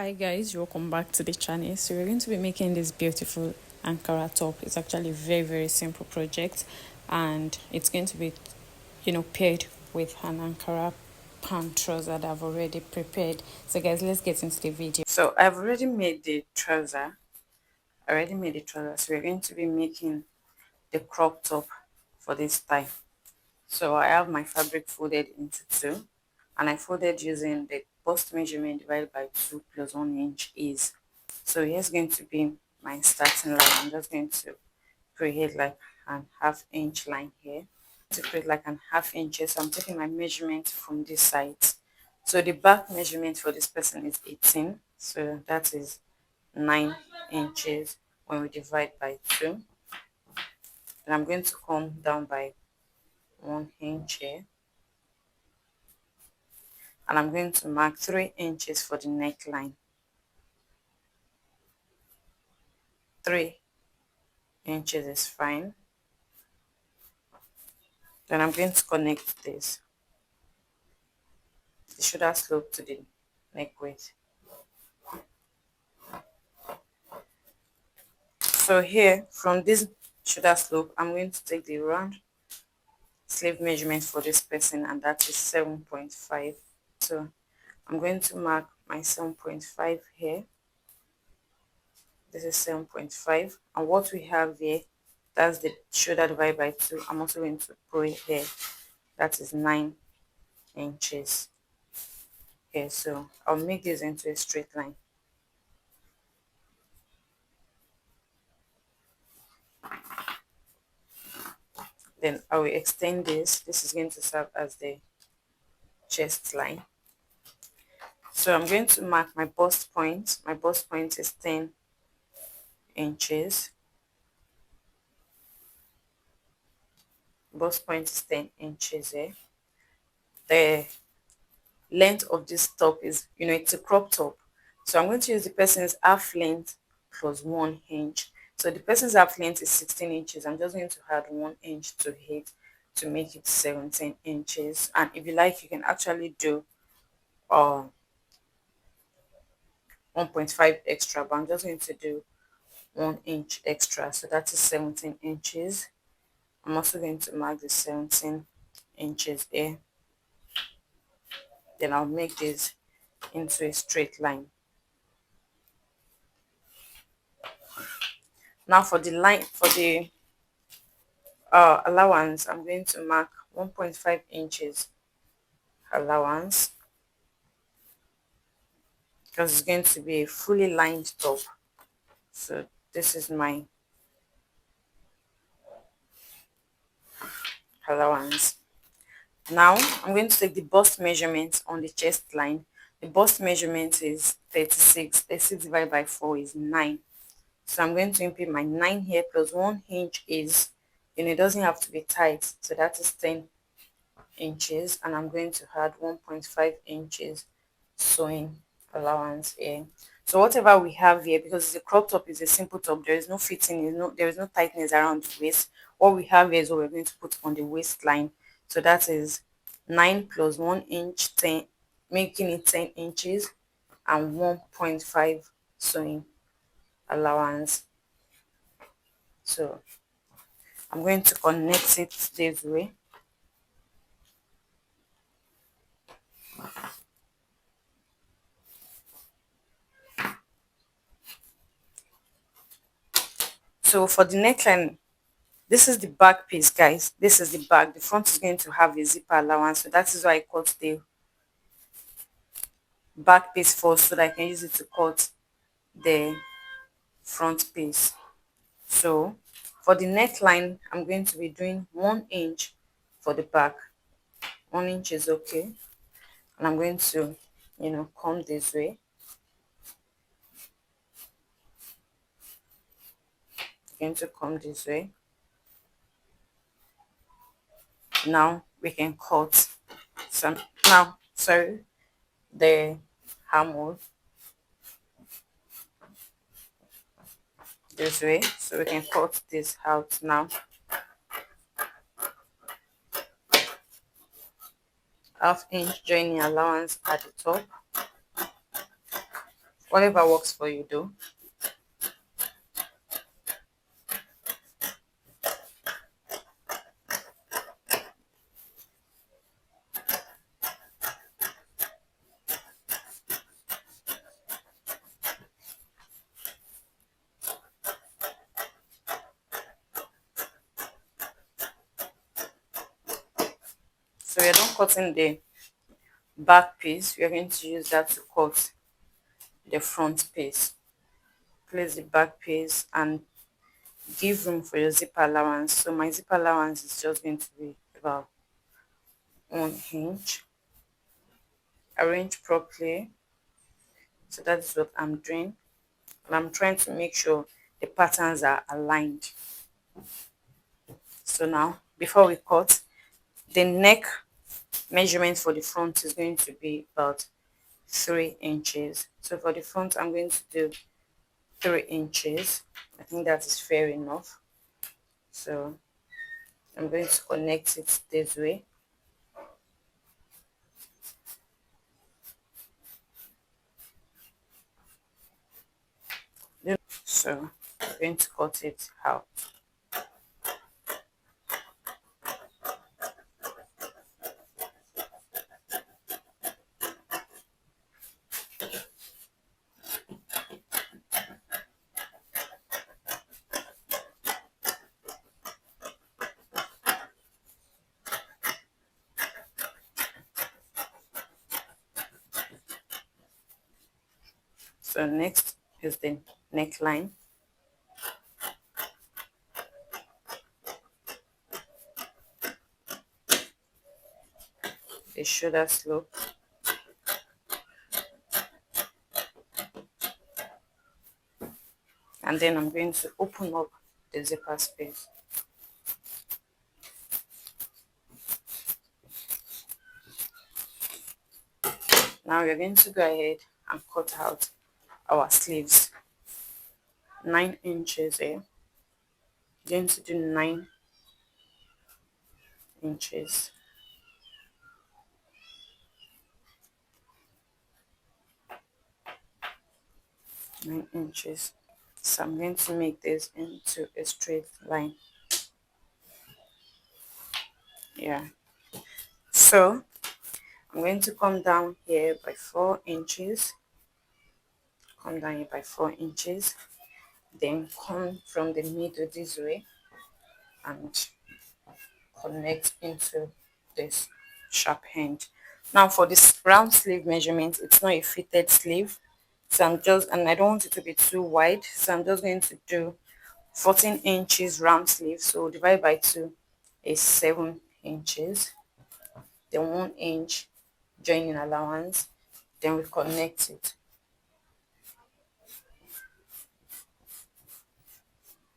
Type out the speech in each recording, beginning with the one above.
Hi guys, welcome back to the channel. So we're going to be making this beautiful Ankara top. It's actually a very simple project, and it's going to be paired with an Ankara pant trouser that I've already prepared. So guys, let's get into the video. So I've already made the trouser. So we're going to be making the crop top for this style. So I have my fabric folded into two, and I folded using the bust measurement divided by 2 plus 1 inch is. So here's going to be my starting line. I'm just going to create like an half-inch line here. To create like an half-inch, so I'm taking my measurement from this side. So the back measurement for this person is 18. So that is 9 inches when we divide by 2. Then I'm going to come down by 1 inch here, and I'm going to mark 3 inches for the neckline. 3 inches is fine. Then I'm going to connect this, the shoulder slope to the neck width. So here, from this shoulder slope, I'm going to take the round sleeve measurement for this person, and that is 7.5. So I'm going to mark my 7.5 here. This is 7.5, and what we have here, that's the shoulder divided by 2. I'm also going to put it here. That is 9 inches here. So I'll make this into a straight line. Then I will extend this. This is going to serve as the chest line. So I'm going to mark my bust point. My bust point is 10 inches. Bust point is 10 inches here. The length of this top is, it's a crop top. So I'm going to use the person's half length plus 1 inch. So the person's half length is 16 inches. I'm just going to add 1 inch to it to make it 17 inches. And if you like, you can actually do 1.5 extra, but I'm just going to do 1 inch extra. So that is 17 inches. I'm also going to mark the 17 inches here. Then I'll make this into a straight line. Now for the line, for the allowance, I'm going to mark 1.5 inches allowance, because it's going to be a fully lined top. So this is my allowance. Now I'm going to take the bust measurement on the chest line. The bust measurement is 36. 36 divided by 4 is 9. So I'm going to input my 9 here plus 1 inch is, it doesn't have to be tight. So that is 10 inches. And I'm going to add 1.5 inches sewing allowance here. So whatever we have here, because the crop top is a simple top, there is no fitting, there is no tightness around the waist. What we have here is what we're going to put on the waistline. So that is 9 plus 1 inch, 10, making it 10 inches, and 1.5 sewing allowance. So I'm going to connect it this way. So for the neckline, this is the back piece, guys. This is the back. The front is going to have a zipper allowance, so that is why I cut the back piece first, so that I can use it to cut the front piece. So for the neckline, I'm going to be doing 1 inch for the back. 1 inch is okay, and I'm going to come this way. Going to come this way. Now we can cut some, now sorry, the armhole this way, so we can cut this out now. Half inch joining allowance at the top. whatever works for you though. So you're not cutting the back piece, you're going to use that to cut the front piece. Place the back piece and give room for your zipper allowance. So my zipper allowance is just going to be about 1 inch. Arrange properly. So that's what I'm doing. And I'm trying to make sure the patterns are aligned. So now, before we cut, the neck measurement for the front is going to be about 3 inches. So for the front, I'm going to do 3 inches. I think that is fair enough. So I'm going to connect it this way. So I'm going to cut it out. So next is the neckline. The shoulder slope. And then I'm going to open up the zipper space. Now we're going to go ahead and cut out our sleeves. 9 inches here. Going to do 9 inches. 9 inches. So I'm going to make this into a straight line. Yeah. So I'm going to come down here by 4 inches. Come down here by 4 inches. Then come from the middle this way and connect into this sharp end. Now for this round sleeve measurement, it's not a fitted sleeve. So and I don't want it to be too wide. So I'm just going to do 14 inches round sleeve. So divide by 2 is 7 inches. Then 1 inch joining allowance. Then we connect it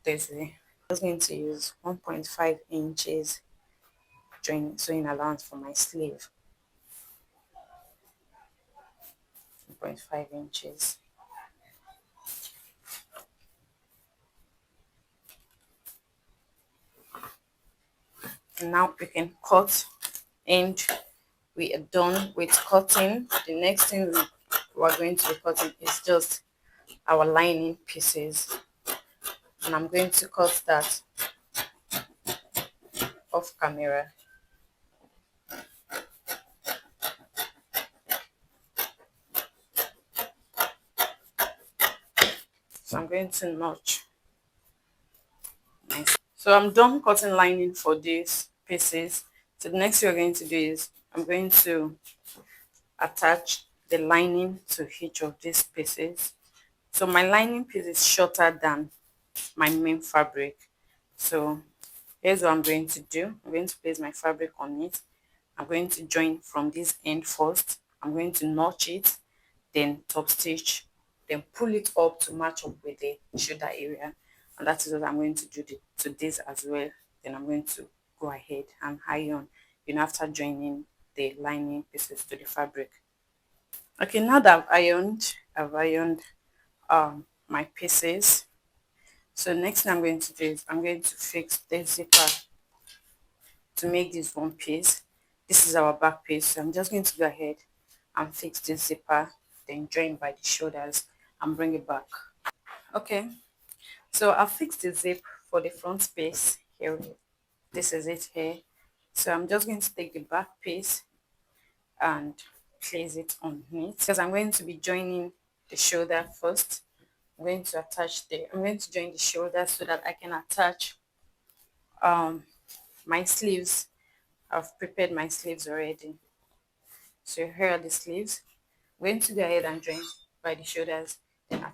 this way. I'm just going to use 1.5 inches sewing allowance for my sleeve. 1.5 inches. And now we can cut, and we are done with cutting. The next thing we're going to be cutting is just our lining pieces, and I'm going to cut that off camera. So I'm going to notch. Nice. So I'm done cutting lining for these pieces. So the next thing we're going to do is I'm going to attach the lining to each of these pieces. So my lining piece is shorter than my main fabric. So here's what I'm going to do. I'm going to place my fabric on it. I'm going to join from this end first. I'm going to notch it, then top stitch, then pull it up to match up with the shoulder area. And that is what I'm going to do to this as well. Then I'm going to go ahead and iron, after joining the lining pieces to the fabric. Okay, now that I've ironed my pieces. So next thing I'm going to do is I'm going to fix the zipper to make this one piece. This is our back piece. So I'm just going to go ahead and fix this zipper, then join by the shoulders. and bring it back. Okay, so I'll fix the zip for the front piece here. This is it here. So I'm just going to take the back piece and place it on it because I'm going to be joining the shoulder first. I'm going to join the shoulder so that I can attach my sleeves. I've prepared my sleeves already. So here are the sleeves. I'm going to go ahead and join by the shoulders, then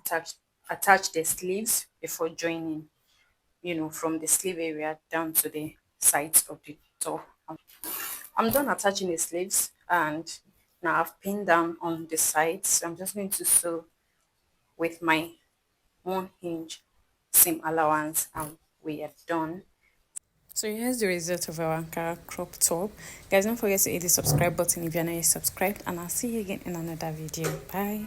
attach the sleeves before joining, from the sleeve area down to the sides of the top. I'm done attaching the sleeves, and now I've pinned down on the sides. So I'm just going to sew with my 1 inch seam allowance, and we are done. So here's the result of our Ankara crop top. Guys, don't forget to hit the subscribe button if you're not yet subscribed, and I'll see you again in another video. Bye.